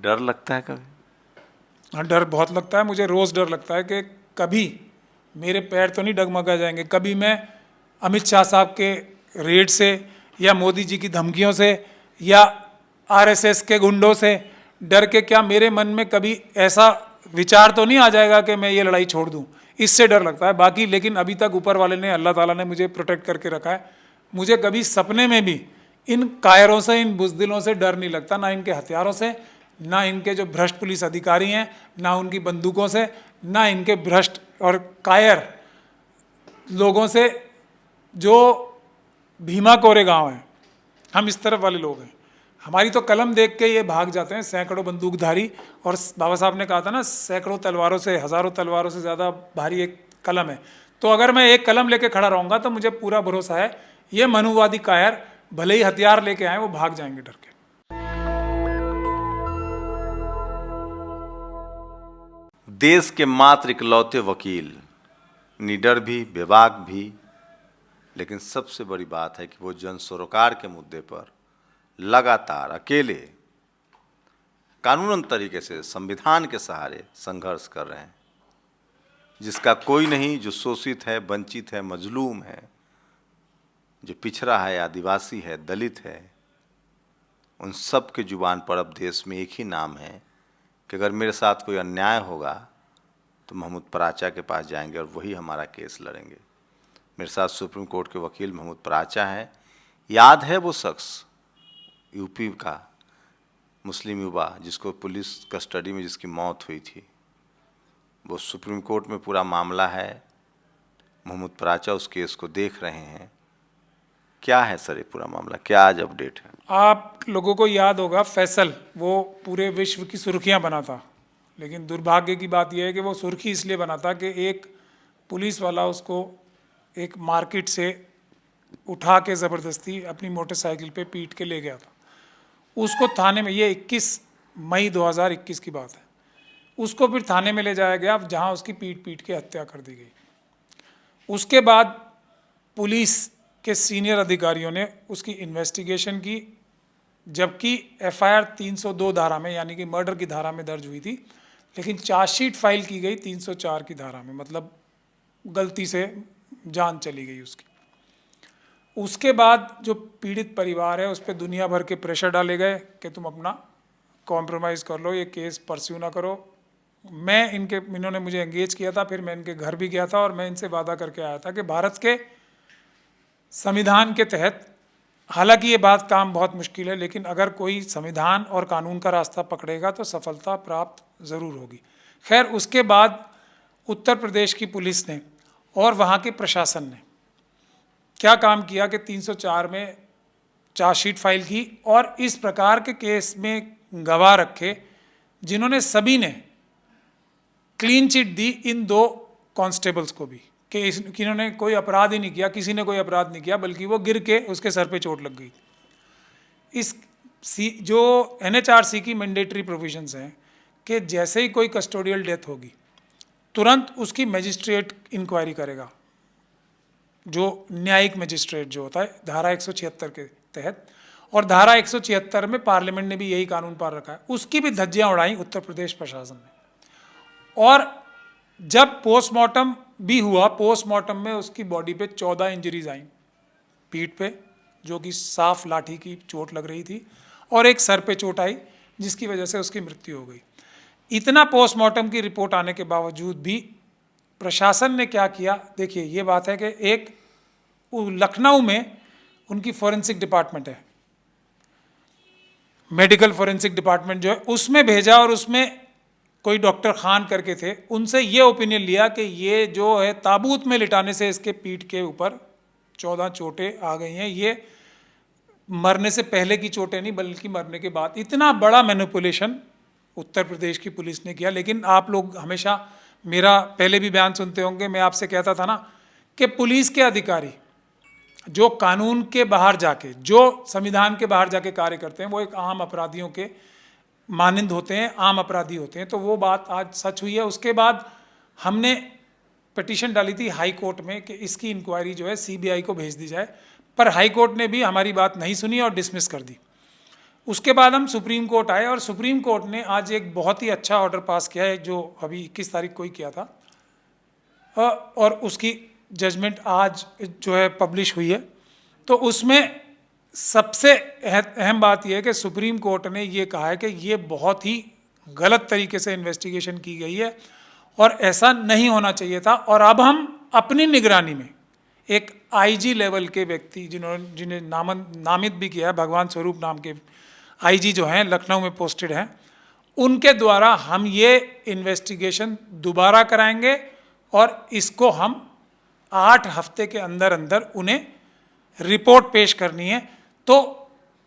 डर लगता है कभी? हाँ, डर बहुत लगता है मुझे। रोज़ डर लगता है कि कभी मेरे पैर तो नहीं डगमगा जाएंगे, कभी मैं अमित शाह साहब के रेड से या मोदी जी की धमकियों से या आरएसएस के गुंडों से डर के क्या मेरे मन में कभी ऐसा विचार तो नहीं आ जाएगा कि मैं ये लड़ाई छोड़ दूं। इससे डर लगता है। बाकी लेकिन अभी तक ऊपर वाले ने, अल्लाह ताला ने मुझे प्रोटेक्ट करके रखा है। मुझे कभी सपने में भी इन कायरों से, इन बुज़दिलों से डर नहीं लगता, ना इनके हथियारों से, ना इनके जो भ्रष्ट पुलिस अधिकारी हैं, ना उनकी बंदूकों से, ना इनके भ्रष्ट और कायर लोगों से जो भीमा कोरेगांव है। हम इस तरफ वाले लोग हैं। हमारी तो कलम देख के ये भाग जाते हैं सैकड़ों बंदूकधारी। और बाबा साहब ने कहा था ना, सैकड़ों तलवारों से, हज़ारों तलवारों से ज़्यादा भारी एक कलम है। तो अगर मैं एक कलम लेके खड़ा रहूँगा तो मुझे पूरा भरोसा है ये मनुवादी कायर भले ही हथियार लेके आए, वो भाग जाएंगे डर के। देश के मात्र इकलौते वकील, निडर भी, बेबाक भी, लेकिन सबसे बड़ी बात है कि वो जन सरोकार के मुद्दे पर लगातार अकेले कानूनन तरीके से संविधान के सहारे संघर्ष कर रहे हैं। जिसका कोई नहीं, जो शोषित है, वंचित है, मजलूम है, जो पिछड़ा है, आदिवासी है, दलित है, उन सब के जुबान पर अब देश में एक ही नाम है कि अगर मेरे साथ कोई अन्याय होगा तो महमूद पराचा के पास जाएंगे और वही हमारा केस लड़ेंगे। मेरे साथ सुप्रीम कोर्ट के वकील महमूद पराचा हैं। याद है वो शख्स, यूपी का मुस्लिम युवा जिसको पुलिस कस्टडी में जिसकी मौत हुई थी, वो सुप्रीम कोर्ट में पूरा मामला है। महमूद पराचा उस केस को देख रहे हैं। क्या है सर ये पूरा मामला, क्या आज अपडेट है? आप लोगों को याद होगा फैसल, वो पूरे विश्व की सुर्खियां बना था। लेकिन दुर्भाग्य की बात यह है कि वो सुर्खी इसलिए बना था कि एक पुलिस वाला उसको एक मार्केट से उठा के ज़बरदस्ती अपनी मोटरसाइकिल पे पीट के ले गया था। उसको थाने में, ये 21 मई 2021 की बात है, उसको फिर थाने में ले जाया गया जहां उसकी पीट पीट के हत्या कर दी गई। उसके बाद पुलिस के सीनियर अधिकारियों ने उसकी इन्वेस्टिगेशन की, जबकि एफआईआर 302 धारा में यानी कि मर्डर की धारा में दर्ज हुई थी, लेकिन चार्जशीट फाइल की गई 304 की धारा में, मतलब गलती से जान चली गई उसकी। उसके बाद जो पीड़ित परिवार है उस पर दुनिया भर के प्रेशर डाले गए कि तुम अपना कॉम्प्रोमाइज़ कर लो, ये केस परस्यू ना करो। इन्होंने मुझे एंगेज किया था, फिर मैं इनके घर भी गया था और मैं इनसे वादा करके आया था कि भारत के संविधान के तहत, हालांकि ये बात काम बहुत मुश्किल है, लेकिन अगर कोई संविधान और कानून का रास्ता पकड़ेगा तो सफलता प्राप्त ज़रूर होगी। खैर, उसके बाद उत्तर प्रदेश की पुलिस ने और वहाँ के प्रशासन ने क्या काम किया कि 304 में चार्जशीट फाइल की और इस प्रकार के केस में गवाह रखे जिन्होंने सभी ने क्लीन चिट दी इन दो कांस्टेबल्स को भी कि इन्होंने कोई अपराध ही नहीं किया, किसी ने कोई अपराध नहीं किया, बल्कि वो गिर के उसके सर पे चोट लग गई। जो एनएचआरसी की मैंडेटरी प्रोविजंस हैं कि जैसे ही कोई कस्टोडियल डेथ होगी तुरंत उसकी मजिस्ट्रेट इंक्वायरी करेगा, जो न्यायिक मजिस्ट्रेट जो होता है धारा 176 के तहत। और धारा 176 में पार्लियामेंट ने भी यही कानून पार रखा है। उसकी भी धज्जियां उड़ाई उत्तर प्रदेश प्रशासन ने। और जब पोस्टमार्टम भी हुआ, पोस्टमार्टम में उसकी बॉडी पे 14 इंजरीज आई, पीठ पे जो कि साफ लाठी की चोट लग रही थी, और एक सर पे चोट आई जिसकी वजह से उसकी मृत्यु हो गई। इतना पोस्टमार्टम की रिपोर्ट आने के बावजूद भी प्रशासन ने क्या किया, देखिए ये बात है कि एक लखनऊ में उनकी फॉरेंसिक डिपार्टमेंट है, मेडिकल फॉरेंसिक डिपार्टमेंट जो है, उसमें भेजा और उसमें कोई डॉक्टर खान करके थे, उनसे ये ओपिनियन लिया कि ये जो है ताबूत में लिटाने से इसके पीठ के ऊपर 14 चोटें आ गई हैं, ये मरने से पहले की चोटें नहीं बल्कि मरने के बाद। इतना बड़ा मैनिपुलेशन उत्तर प्रदेश की पुलिस ने किया। लेकिन आप लोग हमेशा मेरा पहले भी बयान सुनते होंगे, मैं आपसे कहता था ना कि पुलिस के अधिकारी जो कानून के बाहर जाके, जो संविधान के बाहर जाके कार्य करते हैं, वो एक आम अपराधियों के मानंद होते हैं, आम अपराधी होते हैं। तो वो बात आज सच हुई है। उसके बाद हमने पिटीशन डाली थी हाई कोर्ट में कि इसकी इंक्वायरी जो है सीबीआई को भेज दी जाए, पर हाई कोर्ट ने भी हमारी बात नहीं सुनी और डिसमिस कर दी। उसके बाद हम सुप्रीम कोर्ट आए और सुप्रीम कोर्ट ने आज एक बहुत ही अच्छा ऑर्डर पास किया है, जो अभी 21 तारीख को ही किया था, और उसकी जजमेंट आज जो है पब्लिश हुई है। तो उसमें सबसे अहम बात यह है कि सुप्रीम कोर्ट ने ये कहा है कि ये बहुत ही गलत तरीके से इन्वेस्टिगेशन की गई है और ऐसा नहीं होना चाहिए था। और अब हम अपनी निगरानी में एक आईजी लेवल के व्यक्ति जिन्हें नामित भी किया है, भगवान स्वरूप नाम के आईजी जो हैं, लखनऊ में पोस्टेड हैं, उनके द्वारा हम ये इन्वेस्टिगेशन दोबारा कराएंगे और इसको हम 8 हफ्ते के अंदर अंदर उन्हें रिपोर्ट पेश करनी है। तो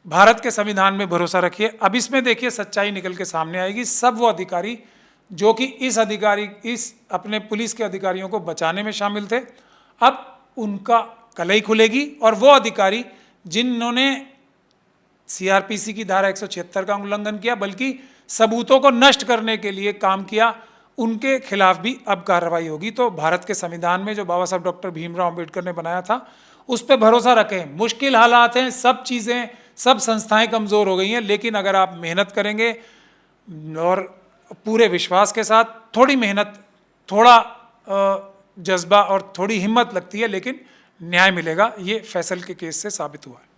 भारत के संविधान में भरोसा रखिए। अब इसमें देखिए सच्चाई निकल के सामने आएगी। सब वो अधिकारी जो कि इस अपने पुलिस के अधिकारियों को बचाने में शामिल थे, अब उनका कलई खुलेगी। और वो अधिकारी जिन्होंने सीआरपीसी की धारा 176 का उल्लंघन किया, बल्कि सबूतों को नष्ट करने के लिए काम किया, उनके खिलाफ भी अब कार्रवाई होगी। तो भारत के संविधान में जो बाबा साहब डॉक्टर भीमराव अंबेडकर ने बनाया था, उस पर भरोसा रखें। मुश्किल हालात हैं, सब चीज़ें, सब संस्थाएं कमज़ोर हो गई हैं, लेकिन अगर आप मेहनत करेंगे और पूरे विश्वास के साथ, थोड़ी मेहनत, थोड़ा जज्बा और थोड़ी हिम्मत लगती है, लेकिन न्याय मिलेगा। ये फैसल के केस से साबित हुआ है।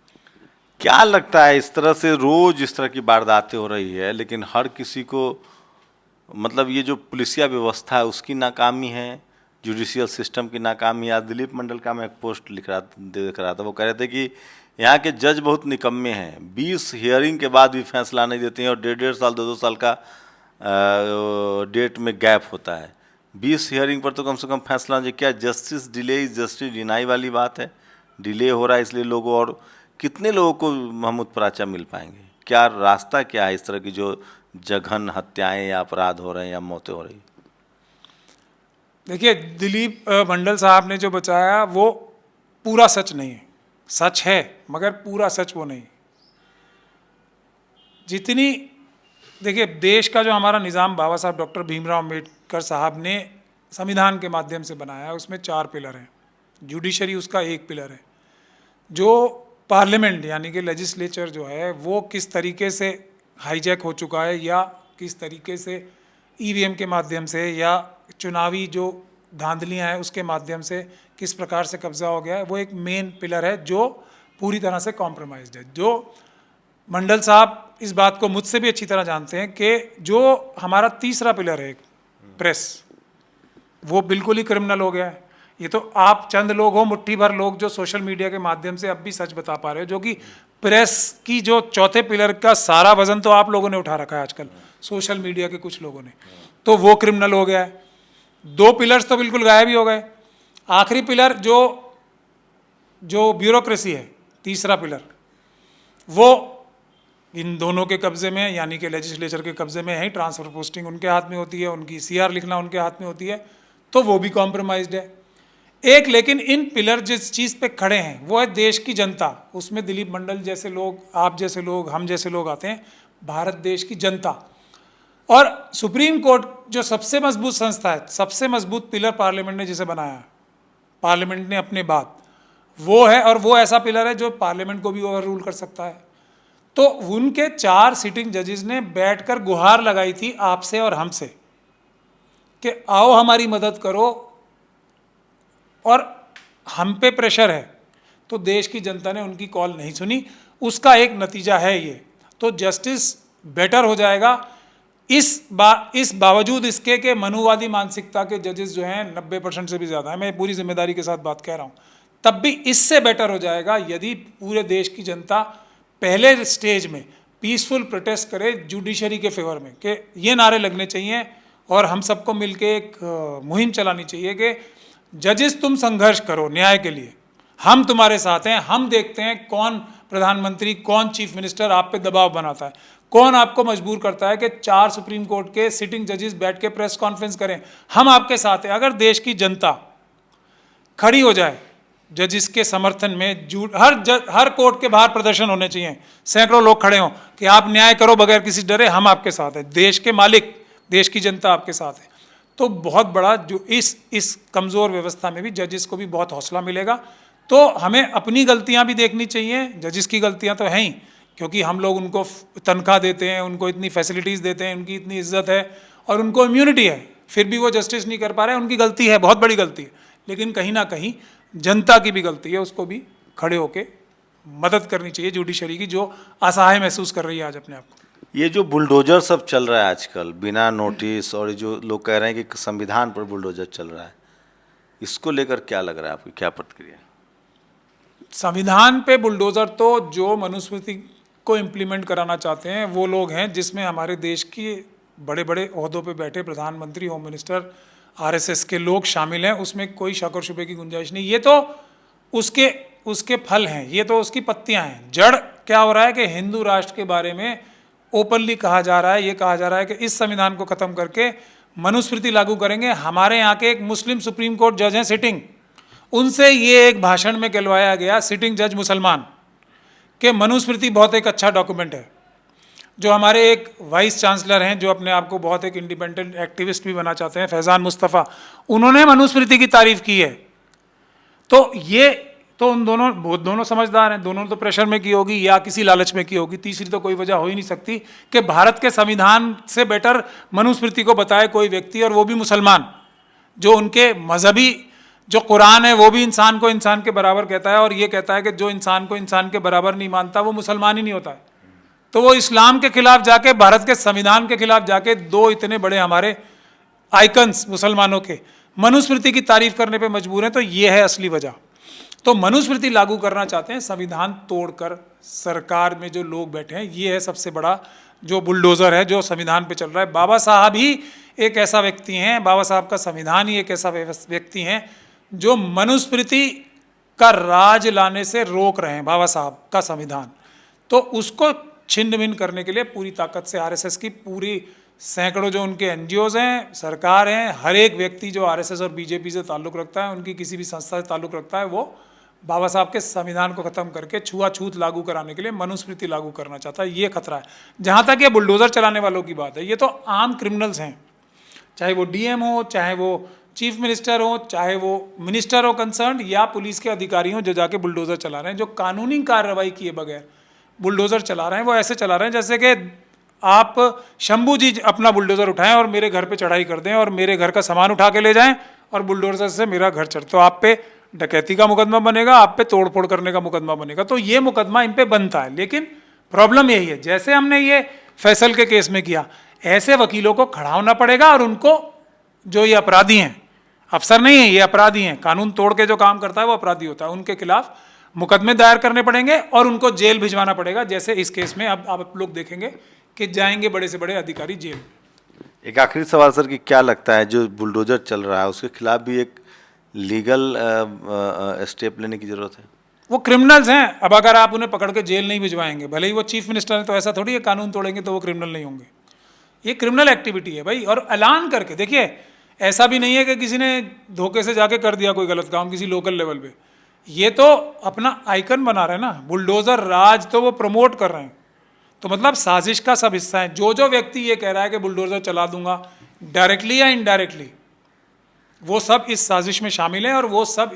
क्या लगता है, इस तरह से रोज इस तरह की वारदातें हो रही है, लेकिन हर किसी को, मतलब ये जो पुलिसिया व्यवस्था है उसकी नाकामी है, जुडिशियल सिस्टम की नाकामी है। आज दिलीप मंडल का मैं एक पोस्ट देख रहा था, वो कह रहे थे कि यहाँ के जज बहुत निकम्मे हैं, 20 हियरिंग के बाद भी फैसला नहीं देते हैं और 1.5 साल 2-2 साल का डेट में गैप होता है। 20 हियरिंग पर तो कम से कम फैसला नहीं। क्या justice delay is justice deny वाली बात है? डिले हो रहा है इसलिए लोगों, और कितने लोगों को हम उत्पराचा मिल पाएंगे? क्या रास्ता क्या है इस तरह की जो जघन हत्याएं या अपराध हो रहे हैं या मौतें हो रही? देखिए, दिलीप मंडल साहब ने जो बचाया वो पूरा सच नहीं है। सच है मगर पूरा सच वो नहीं। जितनी, देखिए, देश का जो हमारा निज़ाम बाबा साहब डॉक्टर भीमराव अंबेडकर साहब ने संविधान के माध्यम से बनाया है, उसमें 4 पिलर हैं। जुडिशरी उसका एक पिलर है। जो पार्लियामेंट यानी कि लेजिस्लेचर जो है, वो किस तरीके से हाईजैक हो चुका है, या किस तरीके से ईवीएम के माध्यम से या चुनावी जो धांधलियां हैं उसके माध्यम से किस प्रकार से कब्जा हो गया है, वो एक मेन पिलर है जो पूरी तरह से कॉम्प्रोमाइज्ड है। जो मंडल साहब इस बात को मुझसे भी अच्छी तरह जानते हैं कि जो हमारा तीसरा पिलर है, प्रेस, वो बिल्कुल ही क्रिमिनल हो गया है। ये तो आप चंद लोग हो, मुट्ठी भर लोग, जो सोशल मीडिया के माध्यम से अब भी सच बता पा रहे हो, जो कि प्रेस की जो चौथे पिलर का सारा वजन तो आप लोगों ने उठा रखा है आजकल, सोशल मीडिया के कुछ लोगों ने, तो वो क्रिमिनल हो गया है। 2 पिलर्स तो बिल्कुल गायब ही हो गए। आखिरी पिलर जो ब्यूरोक्रेसी है, तीसरा पिलर, वो इन दोनों के कब्जे में, यानी कि लेजिस्लेचर के कब्जे में है। ट्रांसफर पोस्टिंग उनके हाथ में होती है, उनकी सीआर लिखना उनके हाथ में होती है, तो वो भी कॉम्प्रोमाइज्ड है। एक, लेकिन इन पिलर जिस चीज़ पे खड़े हैं वो है देश की जनता। उसमें दिलीप मंडल जैसे लोग, आप जैसे लोग, हम जैसे लोग आते हैं। भारत देश की जनता और सुप्रीम कोर्ट जो सबसे मजबूत संस्था है, सबसे मजबूत पिलर पार्लियामेंट ने जिसे बनाया, पार्लियामेंट ने अपने बाद, वो है। और वो ऐसा पिलर है जो पार्लियामेंट को भी ओवर रूल कर सकता है। तो उनके 4 सिटिंग जजेस ने बैठकर गुहार लगाई थी आपसे और हमसे कि आओ हमारी मदद करो, और हम पे प्रेशर है। तो देश की जनता ने उनकी कॉल नहीं सुनी। उसका एक नतीजा है ये। तो जस्टिस बेटर हो जाएगा। इस बावजूद इसके कि मनुवादी मानसिकता के जजेस जो हैं 90% से भी ज़्यादा है, मैं पूरी जिम्मेदारी के साथ बात कह रहा हूँ, तब भी इससे बेटर हो जाएगा यदि पूरे देश की जनता पहले स्टेज में पीसफुल प्रोटेस्ट करे जुडिशरी के फेवर में, कि ये नारे लगने चाहिए और हम सबको मिलके एक मुहिम चलानी चाहिए कि जजेस तुम संघर्ष करो न्याय के लिए, हम तुम्हारे साथ हैं। हम देखते हैं कौन प्रधानमंत्री, कौन चीफ मिनिस्टर आप पे दबाव बनाता है, कौन आपको मजबूर करता है कि 4 सुप्रीम कोर्ट के सिटिंग जजेस बैठ के प्रेस कॉन्फ्रेंस करें। हम आपके साथ हैं। अगर देश की जनता खड़ी हो जाए जजिस के समर्थन में, हर कोर्ट के बाहर प्रदर्शन होने चाहिए, सैकड़ों लोग खड़े हों कि आप न्याय करो बगैर किसी डरे, हम आपके साथ हैं। देश के मालिक, देश की जनता आपके साथ है। तो बहुत बड़ा जो इस कमज़ोर व्यवस्था में भी जजिस को भी बहुत हौसला मिलेगा। तो हमें अपनी गलतियां भी देखनी चाहिए, जजिस की गलतियां तो हैं ही, क्योंकि हम लोग उनको तनख्वाह देते हैं, उनको इतनी फैसिलिटीज़ देते हैं, उनकी इतनी इज्जत है और उनको इम्यूनिटी है, फिर भी वो जस्टिस नहीं कर पा रहे हैं। उनकी गलती है, बहुत बड़ी गलती है, लेकिन कहीं ना कहीं जनता की भी गलती है, उसको भी खड़े होके मदद करनी चाहिए जुडिशरी की, जो असहाय महसूस कर रही है आज अपने आप को। ये जो बुलडोजर सब चल रहा है आजकल बिना नोटिस, और जो लोग कह रहे हैं कि संविधान पर बुलडोजर चल रहा है, इसको लेकर क्या लग रहा है, आपकी क्या प्रतिक्रिया? संविधान पे बुलडोजर तो जो मनुस्मृति को इम्प्लीमेंट कराना चाहते हैं वो लोग हैं, जिसमें हमारे देश की बड़े बड़े ओहदों पे बैठे प्रधानमंत्री, होम मिनिस्टर, आरएसएस के लोग शामिल हैं। उसमें कोई शक और शुबे की गुंजाइश नहीं। ये तो उसके फल हैं, ये तो उसकी पत्तियां हैं। जड़ क्या हो रहा है कि हिंदू राष्ट्र के बारे में ओपनली कहा जा रहा है, ये कहा जा रहा है कि इस संविधान को खत्म करके मनुस्मृति लागू करेंगे। हमारे यहाँ के एक मुस्लिम सुप्रीम कोर्ट जज हैं सिटिंग, उनसे ये एक भाषण में कहलवाया गया, सिटिंग जज मुसलमान, कि मनुस्मृति बहुत एक अच्छा डॉक्यूमेंट है। जो हमारे एक वाइस चांसलर हैं, जो अपने आप को बहुत एक इंडिपेंडेंट एक्टिविस्ट भी बना चाहते हैं, फैज़ान मुस्तफ़ा, उन्होंने मनुस्मृति की तारीफ की है। तो ये तो उन दोनों समझदार हैं, दोनों तो प्रेशर में की होगी या किसी लालच में की होगी, तीसरी तो कोई वजह हो ही नहीं सकती कि भारत के संविधान से बेटर मनुस्मृति को बताए कोई व्यक्ति, और वो भी मुसलमान, जो उनके मजहबी जो कुरान है वो भी इंसान को इंसान के बराबर कहता है, और ये कहता है कि जो इंसान को इंसान के बराबर नहीं मानता वो मुसलमान ही नहीं होता है। तो वो इस्लाम के खिलाफ जाके, भारत के संविधान के खिलाफ जाके, दो इतने बड़े हमारे आइकन्स मुसलमानों के मनुस्मृति की तारीफ करने पे मजबूर हैं। तो ये है असली वजह। तो मनुस्मृति लागू करना चाहते हैं, संविधान तोड़कर सरकार में जो लोग बैठे हैं, ये है सबसे बड़ा जो बुलडोजर है जो संविधान पे चल रहा है। बाबा साहब ही एक ऐसा व्यक्ति हैं, बाबा साहब का संविधान ही एक ऐसा व्यक्ति हैं जो मनुस्मृति का राज लाने से रोक रहे हैं। बाबा साहब का संविधान, तो उसको छिन्न भिन्न करने के लिए पूरी ताकत से आरएसएस की पूरी सैकड़ों जो उनके एनजीओज हैं, सरकार हैं, हर एक व्यक्ति जो आरएसएस और बीजेपी से ताल्लुक़ रखता है, उनकी किसी भी संस्था से ताल्लुक़ रखता है, वो बाबा साहब के संविधान को ख़त्म करके छुआछूत लागू कराने के लिए मनुस्मृति लागू करना चाहता है। ये खतरा है। जहाँ तक ये बुलडोज़र चलाने वालों की बात है, ये तो आम क्रिमिनल्स हैं, चाहे वो डीएम हो, चाहे वो चीफ मिनिस्टर हो, चाहे वो मिनिस्टर हो कंसर्न, या पुलिस के अधिकारी हों जो जाके बुलडोज़र चला रहे हैं, जो कानूनी कार्रवाई किए बगैर बुलडोज़र चला रहे हैं। वो ऐसे चला रहे हैं जैसे कि आप शंभू जी अपना बुलडोज़र उठाएं और मेरे घर पे चढ़ाई कर दें और मेरे घर का सामान उठा के ले जाएं और बुलडोज़र से मेरा घर चढ़, तो आप पे डकैती का मुकदमा बनेगा, आप पे तोड़फोड़ करने का मुकदमा बनेगा। तो ये मुकदमा इन पे बनता है। लेकिन प्रॉब्लम यही है, जैसे हमने ये फैसल के केस में किया, ऐसे वकीलों को खड़ा होना पड़ेगा और उनको, जो ये अपराधी हैं, अफसर नहीं है ये अपराधी हैं, कानून तोड़ के जो काम करता है वो अपराधी होता है, उनके खिलाफ मुकदमे दायर करने पड़ेंगे और उनको जेल भिजवाना पड़ेगा। जैसे इस केस में अब आप लोग देखेंगे कि जाएंगे बड़े से बड़े अधिकारी जेल। एक आखिरी सवाल सर, कि क्या लगता है जो बुलडोजर चल रहा है उसके खिलाफ भी एक लीगल स्टेप लेने की जरूरत है? वो क्रिमिनल्स हैं। अब अगर आप उन्हें पकड़ के जेल नहीं भिजवाएंगे, भले ही वो चीफ मिनिस्टर हैं, तो ऐसा थोड़ी है कानून तोड़ेंगे तो वो क्रिमिनल नहीं होंगे। ये क्रिमिनल एक्टिविटी है भाई। और ऐलान करके देखिए, ऐसा भी नहीं है कि किसी ने धोखे से जाके कर दिया कोई गलत काम किसी लोकल लेवल पे, ये तो अपना आइकन बना रहे हैं ना, बुलडोजर राज तो वो प्रमोट कर रहे हैं। तो मतलब साजिश का सब हिस्सा है। जो जो व्यक्ति ये कह रहा है कि बुलडोजर चला दूंगा डायरेक्टली या इनडायरेक्टली, वो सब इस साजिश में शामिल हैं और वो सब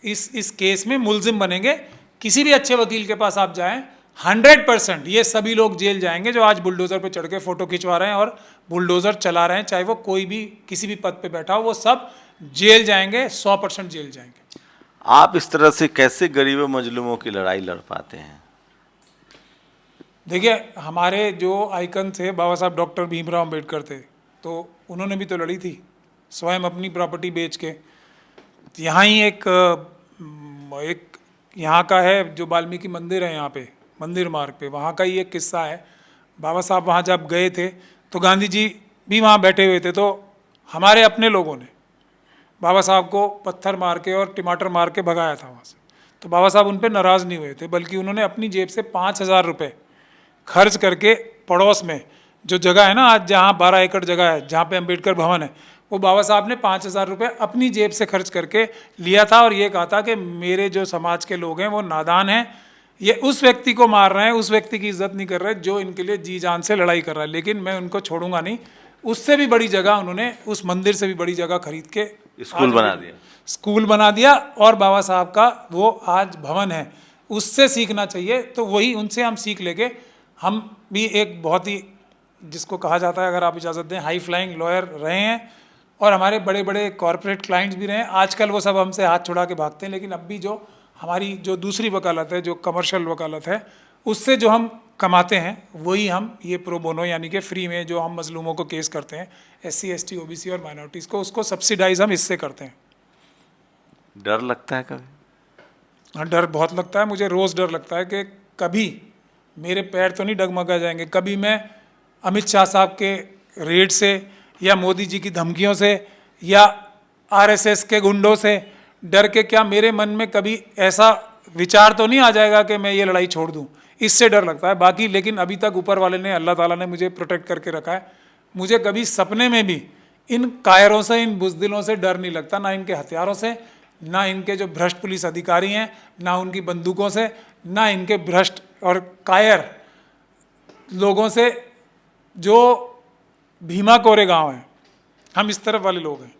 इस केस में मुलजिम बनेंगे। किसी भी अच्छे वकील के पास आप जाएं, 100% ये सभी लोग जेल जाएंगे जो आज बुलडोजर पे चढ़ के फोटो खिंचवा रहे हैं और बुलडोजर चला रहे हैं, चाहे वो कोई भी किसी भी पद पे बैठा हो, वो सब जेल जाएंगे, 100% जेल जाएंगे। आप इस तरह से कैसे गरीबों मजलूमों की लड़ाई लड़ पाते हैं? देखिए, हमारे जो आइकन थे बाबा साहब डॉक्टर भीमराव अम्बेडकर थे, तो उन्होंने भी तो लड़ी थी स्वयं अपनी प्रॉपर्टी बेच के। यहाँ ही एक यहाँ का है जो वाल्मीकि मंदिर है, यहाँ पे मंदिर मार्ग पे, वहाँ का ही एक किस्सा है। बाबा साहब वहाँ जब गए थे तो गांधी जी भी वहाँ बैठे हुए थे, तो हमारे अपने लोगों ने बाबा साहब को पत्थर मार के और टमाटर मार के भगाया था वहाँ से। तो बाबा साहब उन पर नाराज़ नहीं हुए थे, बल्कि उन्होंने अपनी जेब से 5,000 रुपये खर्च करके पड़ोस में जो जगह है ना आज, जहाँ 12 एकड़ जगह है जहाँ पे अम्बेडकर भवन है, वो बाबा साहब ने 5,000 रुपये अपनी जेब से खर्च करके लिया था और ये कहा था कि मेरे जो समाज के लोग हैं वो नादान हैं, ये उस व्यक्ति को मार रहे हैं, उस व्यक्ति की इज्जत नहीं कर रहे जो इनके लिए जी जान से लड़ाई कर रहा है, लेकिन मैं उनको छोड़ूंगा नहीं। उससे भी बड़ी जगह उन्होंने, उस मंदिर से भी बड़ी जगह खरीद के स्कूल बना दिया और बाबा साहब का वो आज भवन है, उससे सीखना चाहिए। तो वही उनसे हम सीख लेके हम भी एक बहुत ही, जिसको कहा जाता है, अगर आप इजाज़त दें, हाई फ्लाइंग लॉयर रहे हैं और हमारे बड़े बड़े कॉरपोरेट क्लाइंट्स भी रहे हैं। आजकल वो सब हमसे हाथ छुड़ा के भागते हैं, लेकिन अब भी जो हमारी जो दूसरी वकालत है, जो कमर्शियल वकालत है, उससे जो हम कमाते हैं वही हम ये प्रो बोनो यानी कि फ्री में जो हम मजलूमों को केस करते हैं, SC ST OBC और माइनॉरिटीज़ को, उसको सब्सिडाइज हम इससे करते हैं। डर लगता है कभी? हाँ, डर बहुत लगता है मुझे। रोज़ डर लगता है कि कभी मेरे पैर तो नहीं डगमगा जाएंगे, कभी मैं अमित शाह साहब के रेड से या मोदी जी की धमकियों से या RSS के गुंडों से डर के क्या मेरे मन में कभी ऐसा विचार तो नहीं आ जाएगा कि मैं ये लड़ाई छोड़ दूं। इससे डर लगता है। बाकी लेकिन अभी तक ऊपर वाले ने, अल्लाह ताला ने मुझे प्रोटेक्ट करके रखा है। मुझे कभी सपने में भी इन कायरों से, इन बुज़दिलों से डर नहीं लगता, ना इनके हथियारों से, ना इनके जो भ्रष्ट पुलिस अधिकारी हैं, ना उनकी बंदूकों से, ना इनके भ्रष्ट और कायर लोगों से जो भीमा कोरेगांव है। हम इस तरफ वाले लोग हैं।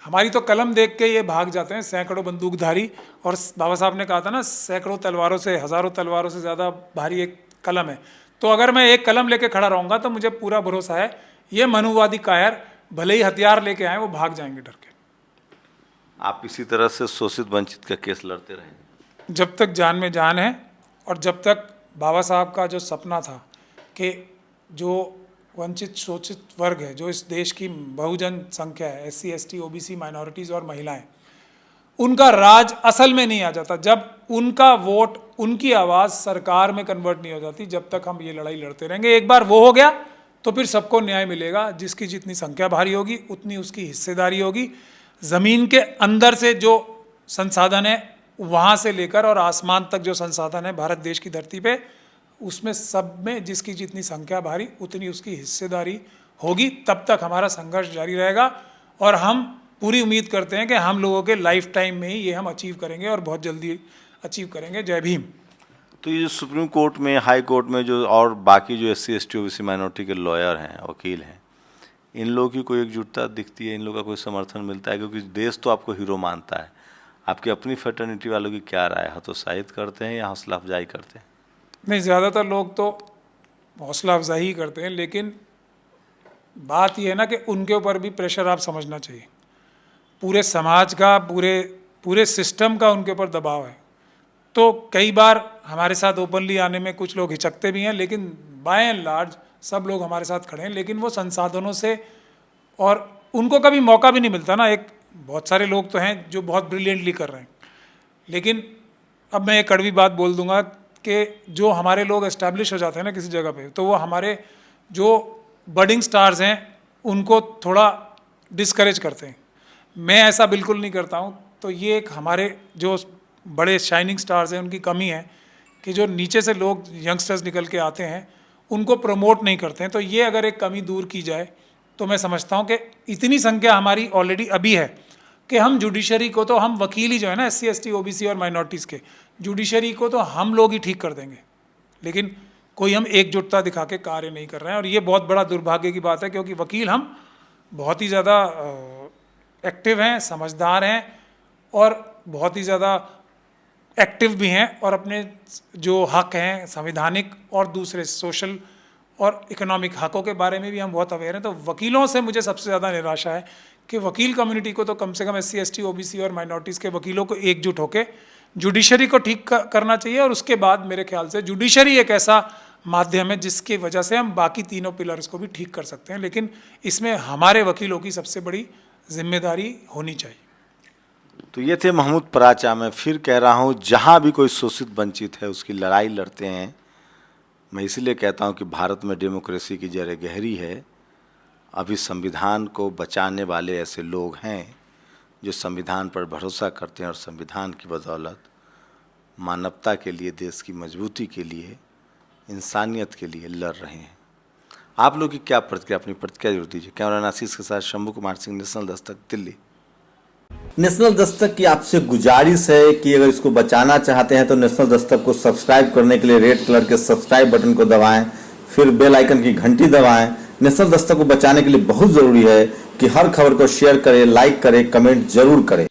हमारी तो कलम देख के ये भाग जाते हैं, सैकड़ों बंदूकधारी। और बाबा साहब ने कहा था ना, सैकड़ों तलवारों से, हज़ारों तलवारों से ज़्यादा भारी एक कलम है। तो अगर मैं एक कलम लेके खड़ा रहूँगा तो मुझे पूरा भरोसा है ये मनुवादी कायर भले ही हथियार लेके आए, वो भाग जाएंगे डर के। आप इसी तरह से शोषित वंचित का केस लड़ते रहेंगे जब तक जान में जान है, और जब तक बाबा साहब का जो सपना था कि जो वंचित शोषित वर्ग है, जो इस देश की बहुजन संख्या है, SC ST OBC माइनॉरिटीज़ और महिलाएं, उनका राज असल में नहीं आ जाता, जब उनका वोट, उनकी आवाज़ सरकार में कन्वर्ट नहीं हो जाती, जब तक हम ये लड़ाई लड़ते रहेंगे। एक बार वो हो गया तो फिर सबको न्याय मिलेगा। जिसकी जितनी संख्या भारी होगी उतनी उसकी हिस्सेदारी होगी। ज़मीन के अंदर से जो संसाधन है, वहाँ से लेकर और आसमान तक जो संसाधन है भारत देश की धरती पे, उसमें सब में जिसकी जितनी संख्या भारी उतनी उसकी हिस्सेदारी होगी। तब तक हमारा संघर्ष जारी रहेगा और हम पूरी उम्मीद करते हैं कि हम लोगों के लाइफ टाइम में ही ये हम अचीव करेंगे और बहुत जल्दी अचीव करेंगे। जय भीम। तो ये जो सुप्रीम कोर्ट में, हाई कोर्ट में जो और बाकी जो SC ST OBC माइनॉरिटी के लॉयर हैं, वकील हैं, इन लोगों की कोई एकजुटता दिखती है? इन लोगों का कोई समर्थन मिलता है? क्योंकि देश तो आपको हीरो मानता है। आपकी अपनी फ्रेटर्निटी वालों की क्या राय है? हतोत्साहित करते हैं या हौसला अफजाई करते हैं? नहीं, ज़्यादातर लोग तो हौसला अफजाई ही करते हैं, लेकिन बात यह है ना कि उनके ऊपर भी प्रेशर आप समझना चाहिए। पूरे समाज का, पूरे सिस्टम का उनके ऊपर दबाव है। तो कई बार हमारे साथ ओपनली आने में कुछ लोग हिचकते भी हैं, लेकिन बाय एंड लार्ज सब लोग हमारे साथ खड़े हैं। लेकिन वो संसाधनों से, और उनको कभी मौका भी नहीं मिलता ना। एक बहुत सारे लोग तो हैं जो बहुत ब्रिलियंटली कर रहे हैं, लेकिन अब मैं एक कड़वी बात बोल दूंगा कि जो हमारे लोग एस्टैब्लिश हो जाते हैं ना किसी जगह पे, तो वो हमारे जो बडिंग स्टार्स हैं उनको थोड़ा डिस्करेज करते हैं। मैं ऐसा बिल्कुल नहीं करता हूँ। तो ये एक हमारे जो बड़े शाइनिंग स्टार्स हैं उनकी कमी है कि जो नीचे से लोग, यंगस्टर्स निकल के आते हैं, उनको प्रमोट नहीं करते हैं। तो ये अगर एक कमी दूर की जाए तो मैं समझता हूँ कि इतनी संख्या हमारी ऑलरेडी अभी है कि हम जुडिशरी को, तो हम वकील ही जो है ना SC ST OBC और माइनॉरिटीज़ के, जुडिशरी को तो हम लोग ही ठीक कर देंगे। लेकिन कोई हम एकजुटता दिखा के कार्य नहीं कर रहे हैं, और ये बहुत बड़ा दुर्भाग्य की बात है, क्योंकि वकील हम बहुत ही ज़्यादा एक्टिव हैं, समझदार हैं और बहुत ही ज़्यादा एक्टिव भी हैं, और अपने जो हक हैं संवैधानिक और दूसरे सोशल और इकोनॉमिक हकों के बारे में भी हम बहुत अवेयर हैं। तो वकीलों से मुझे सबसे ज़्यादा निराशा है कि वकील कम्युनिटी को तो कम से कम SC ST OBC और माइनॉरिटीज़ के वकीलों को एकजुट होकर जुडिशरी को ठीक करना चाहिए। और उसके बाद मेरे ख्याल से जुडिशरी एक ऐसा माध्यम है जिसकी वजह से हम बाकी तीनों पिलर्स को भी ठीक कर सकते हैं। लेकिन इसमें हमारे वकीलों की सबसे बड़ी जिम्मेदारी होनी चाहिए। तो ये थे महमूद पराचा। मैं फिर कह रहा हूँ, जहाँ भी कोई शोषित वंचित है उसकी लड़ाई लड़ते हैं। मैं इसीलिए कहता हूँ कि भारत में डेमोक्रेसी की जड़ गहरी है। अभी संविधान को बचाने वाले ऐसे लोग हैं जो संविधान पर भरोसा करते हैं और संविधान की बदौलत मानवता के लिए, देश की मजबूती के लिए, इंसानियत के लिए लड़ रहे हैं। आप लोग की क्या प्रतिक्रिया, अपनी प्रतिक्रिया जरूर दीजिए। कैमरा आशीष के साथ शंभू कुमार सिंह, नेशनल दस्तक, दिल्ली। नेशनल दस्तक की आपसे गुजारिश है कि अगर इसको बचाना चाहते हैं तो नेशनल दस्तक को सब्सक्राइब करने के लिए रेड कलर के सब्सक्राइब बटन को दबाएं, फिर बेल आइकन की घंटी दबाएं। नेशनल दस्तक को बचाने के लिए बहुत जरूरी है कि हर खबर को शेयर करें, लाइक करें, कमेंट जरूर करें।